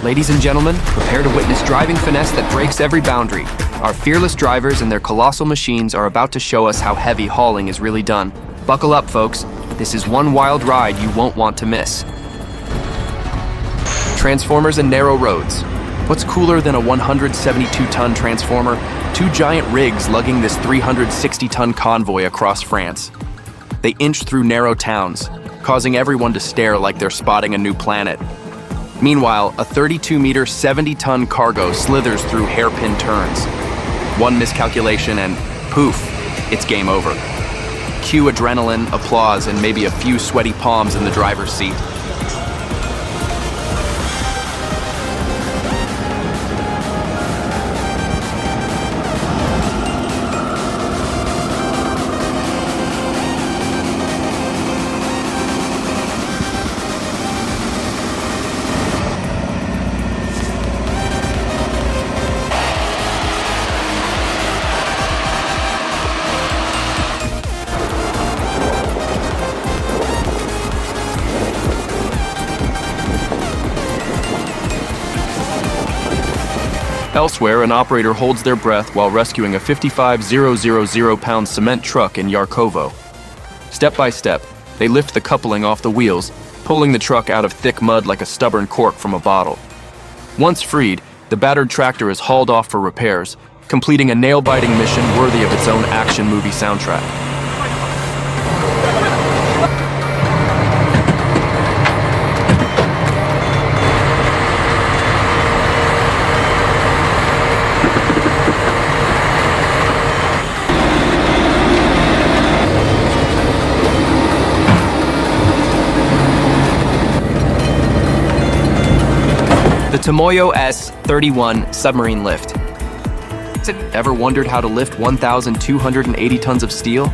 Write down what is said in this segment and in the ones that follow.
Ladies and gentlemen, prepare to witness driving finesse that breaks every boundary. Our fearless drivers and their colossal machines are about to show us how heavy hauling is really done. Buckle up, folks. This is one wild ride you won't want to miss. Transformers and narrow roads. What's cooler than a 172-ton transformer? Two giant rigs lugging this 360-ton convoy across France. They inch through narrow towns, causing everyone to stare like they're spotting a new planet. Meanwhile, a 32-meter, 70-ton cargo slithers through hairpin turns. One miscalculation and poof, it's game over. Cue adrenaline, applause, and maybe a few sweaty palms in the driver's seat. Elsewhere, an operator holds their breath while rescuing a 55,000-pound cement truck in Yarkovo. Step by step, they lift the coupling off the wheels, pulling the truck out of thick mud like a stubborn cork from a bottle. Once freed, the battered tractor is hauled off for repairs, completing a nail-biting mission worthy of its own action movie soundtrack. The Tomoyo S-31 submarine lift. Ever wondered how to lift 1,280 tons of steel?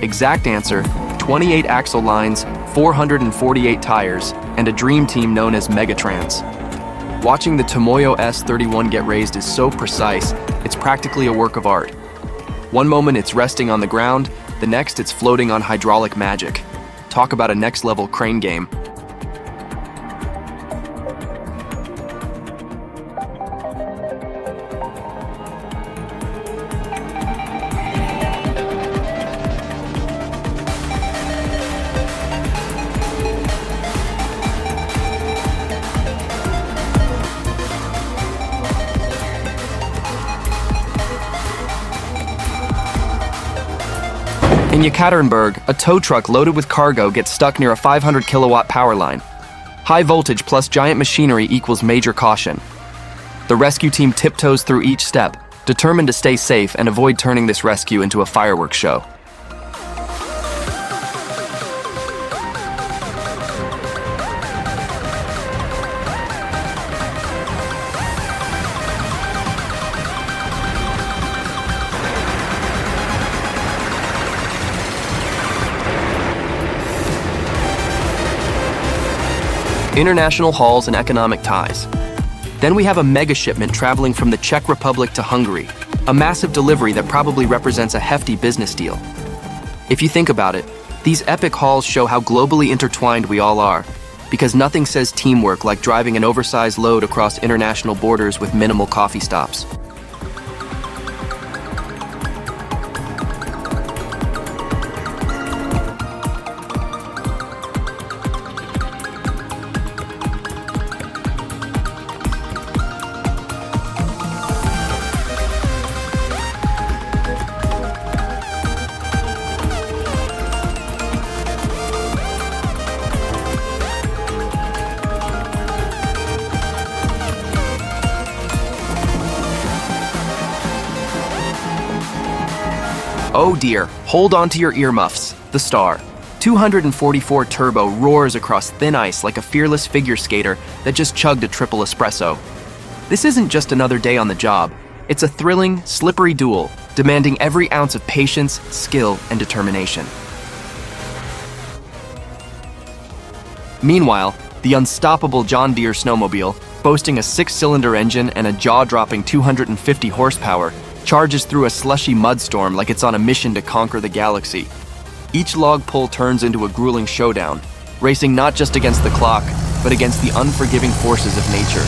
Exact answer, 28 axle lines, 448 tires, and a dream team known as Megatrans. Watching the Tomoyo S-31 get raised is so precise, it's practically a work of art. One moment it's resting on the ground, the next it's floating on hydraulic magic. Talk about a next-level crane game. In Yekaterinburg, a tow truck loaded with cargo gets stuck near a 500-kilowatt power line. High voltage plus giant machinery equals major caution. The rescue team tiptoes through each step, determined to stay safe and avoid turning this rescue into a fireworks show. International hauls and economic ties. Then we have a mega shipment traveling from the Czech Republic to Hungary, a massive delivery that probably represents a hefty business deal. If you think about it, these epic hauls show how globally intertwined we all are, because nothing says teamwork like driving an oversized load across international borders with minimal coffee stops. Oh dear, hold on to your earmuffs. The Star. 244 Turbo roars across thin ice like a fearless figure skater that just chugged a triple espresso. This isn't just another day on the job. It's a thrilling, slippery duel, demanding every ounce of patience, skill, and determination. Meanwhile, the unstoppable John Deere snowmobile, boasting a 6-cylinder engine and a jaw-dropping 250 horsepower, charges through a slushy mudstorm like it's on a mission to conquer the galaxy. Each log pull turns into a grueling showdown, racing not just against the clock, but against the unforgiving forces of nature.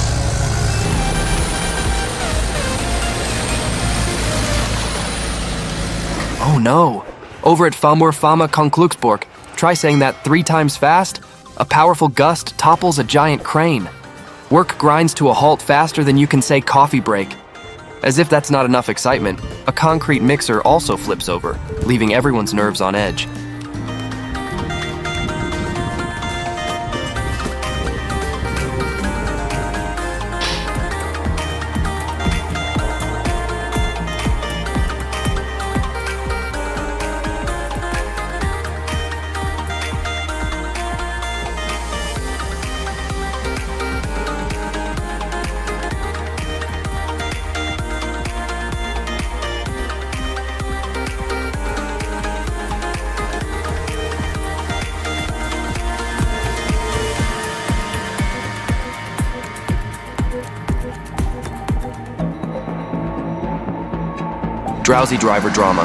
Oh no! Over at Famur Fama Konkluksborg, try saying that 3 times fast. A powerful gust topples a giant crane. Work grinds to a halt faster than you can say coffee break. As if that's not enough excitement, a concrete mixer also flips over, leaving everyone's nerves on edge. Drowsy driver drama.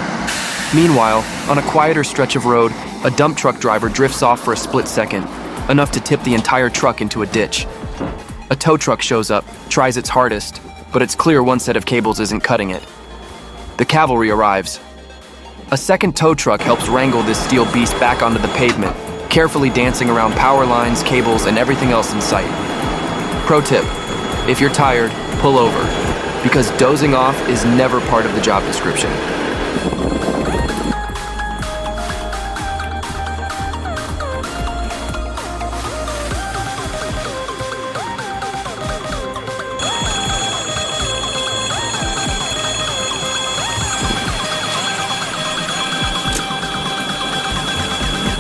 Meanwhile, on a quieter stretch of road, a dump truck driver drifts off for a split second, enough to tip the entire truck into a ditch. A tow truck shows up, tries its hardest, but it's clear one set of cables isn't cutting it. The cavalry arrives. A second tow truck helps wrangle this steel beast back onto the pavement, carefully dancing around power lines, cables, and everything else in sight. Pro tip: if you're tired, pull over, because dozing off is never part of the job description.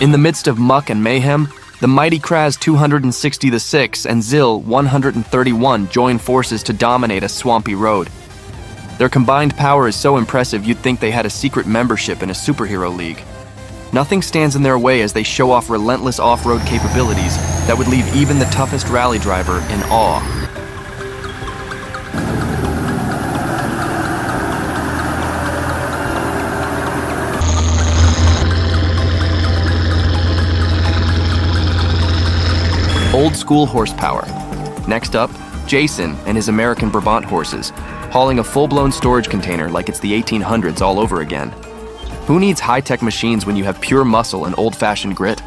In the midst of muck and mayhem, the mighty Kraz 260-6 and Zil 131 join forces to dominate a swampy road. Their combined power is so impressive you'd think they had a secret membership in a superhero league. Nothing stands in their way as they show off relentless off-road capabilities that would leave even the toughest rally driver in awe. Old school horsepower. Next up, Jason and his American Brabant horses, hauling a full-blown storage container like it's the 1800s all over again. Who needs high-tech machines when you have pure muscle and old-fashioned grit?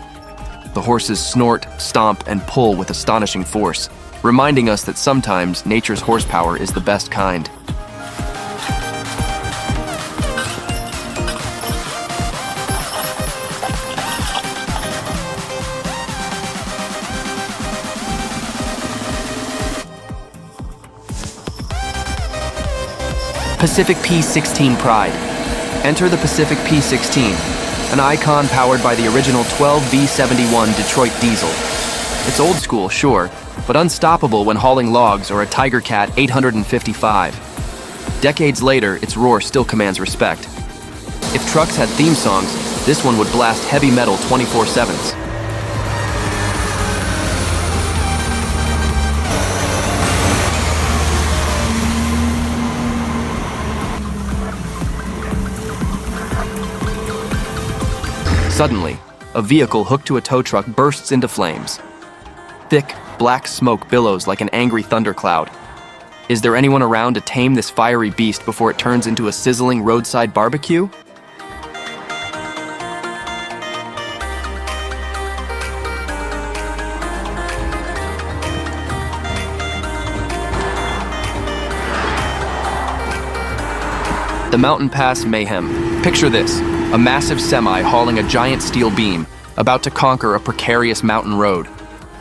The horses snort, stomp, and pull with astonishing force, reminding us that sometimes nature's horsepower is the best kind. Pacific P16 Pride. Enter the Pacific P16, an icon powered by the original 12V71 Detroit diesel. It's old school, sure, but unstoppable when hauling logs or a Tiger Cat 855. Decades later, its roar still commands respect. If trucks had theme songs, this one would blast heavy metal 24/7s. Suddenly, a vehicle hooked to a tow truck bursts into flames. Thick, black smoke billows like an angry thundercloud. Is there anyone around to tame this fiery beast before it turns into a sizzling roadside barbecue? The Mountain Pass Mayhem. Picture this: a massive semi hauling a giant steel beam, about to conquer a precarious mountain road.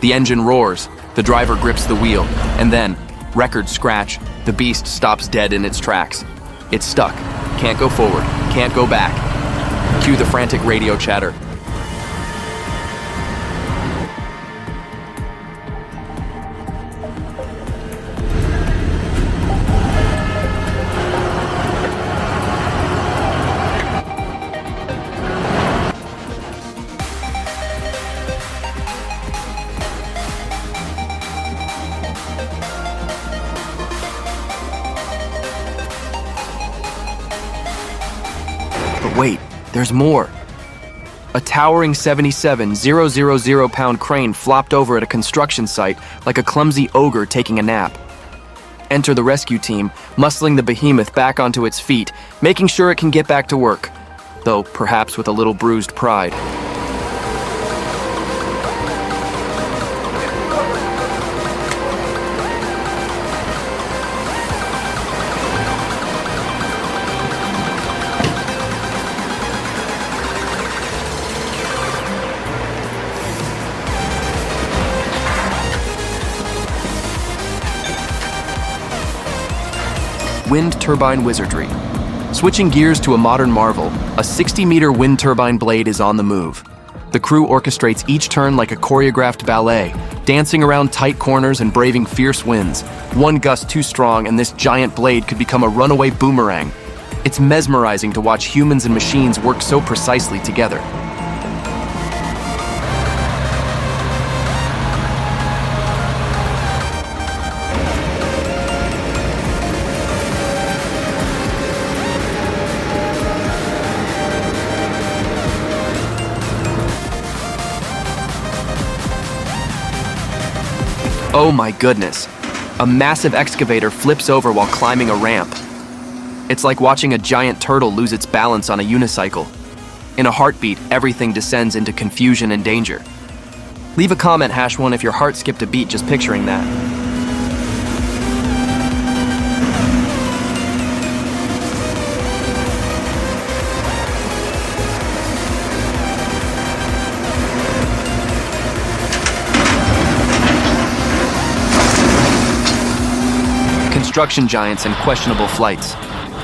The engine roars, the driver grips the wheel, and then, record scratch, the beast stops dead in its tracks. It's stuck, can't go forward, can't go back. Cue the frantic radio chatter. But wait, there's more. A towering 77,000-pound crane flopped over at a construction site like a clumsy ogre taking a nap. Enter the rescue team, muscling the behemoth back onto its feet, making sure it can get back to work. though perhaps with a little bruised pride. Wind turbine wizardry. Switching gears to a modern marvel, a 60-meter wind turbine blade is on the move. The crew orchestrates each turn like a choreographed ballet, dancing around tight corners and braving fierce winds. One gust too strong and this giant blade could become a runaway boomerang. It's mesmerizing to watch humans and machines work so precisely together. Oh my goodness. A massive excavator flips over while climbing a ramp. It's like watching a giant turtle lose its balance on a unicycle. In a heartbeat, everything descends into confusion and danger. Leave a comment, #1, if your heart skipped a beat just picturing that. Construction giants and questionable flights.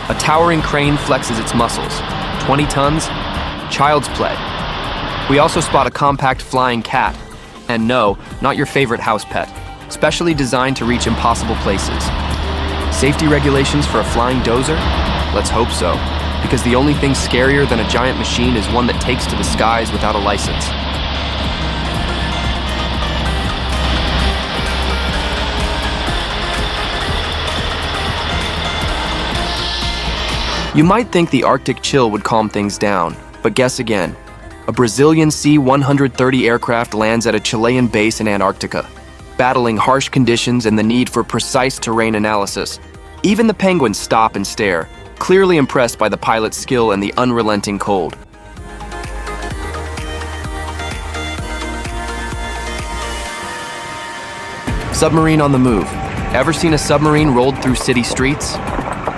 A towering crane flexes its muscles. 20 tons? Child's play. We also spot a compact flying cat. And no, not your favorite house pet. Specially designed to reach impossible places. Safety regulations for a flying dozer? Let's hope so. Because the only thing scarier than a giant machine is one that takes to the skies without a license. You might think the Arctic chill would calm things down, but guess again. A Brazilian C-130 aircraft lands at a Chilean base in Antarctica, battling harsh conditions and the need for precise terrain analysis. Even the penguins stop and stare, clearly impressed by the pilot's skill and the unrelenting cold. Submarine on the move. Ever seen a submarine rolled through city streets?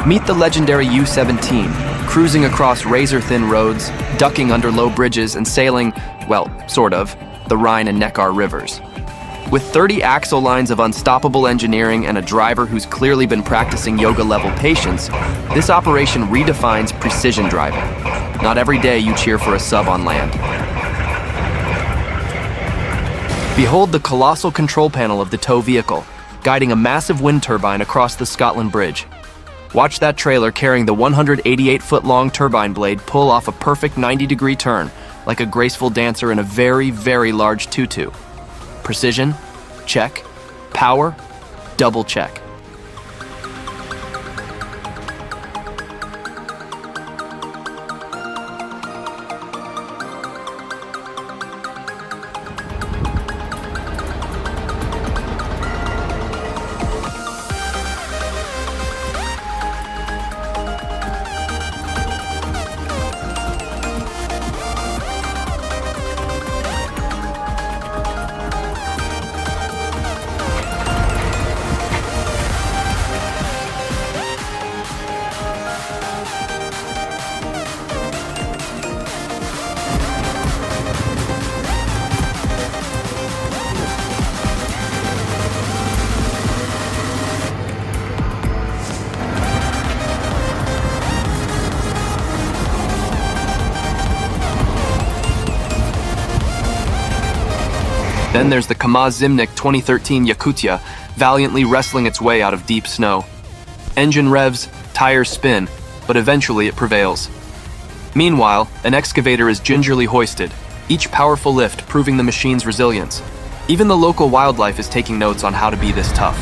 Meet the legendary U-17, cruising across razor-thin roads, ducking under low bridges, and sailing, well, sort of, the Rhine and Neckar rivers. With 30 axle lines of unstoppable engineering and a driver who's clearly been practicing yoga-level patience, this operation redefines precision driving. Not every day you cheer for a sub on land. Behold the colossal control panel of the tow vehicle, guiding a massive wind turbine across the Scotland Bridge. Watch that trailer carrying the 188-foot-long turbine blade pull off a perfect 90-degree turn, like a graceful dancer in a very, very large tutu. Precision? Check. Power? Double check. Then there's the KAMAZ Zimnik 2013 Yakutia, valiantly wrestling its way out of deep snow. Engine revs, tires spin, but eventually it prevails. Meanwhile, an excavator is gingerly hoisted, each powerful lift proving the machine's resilience. Even the local wildlife is taking notes on how to be this tough.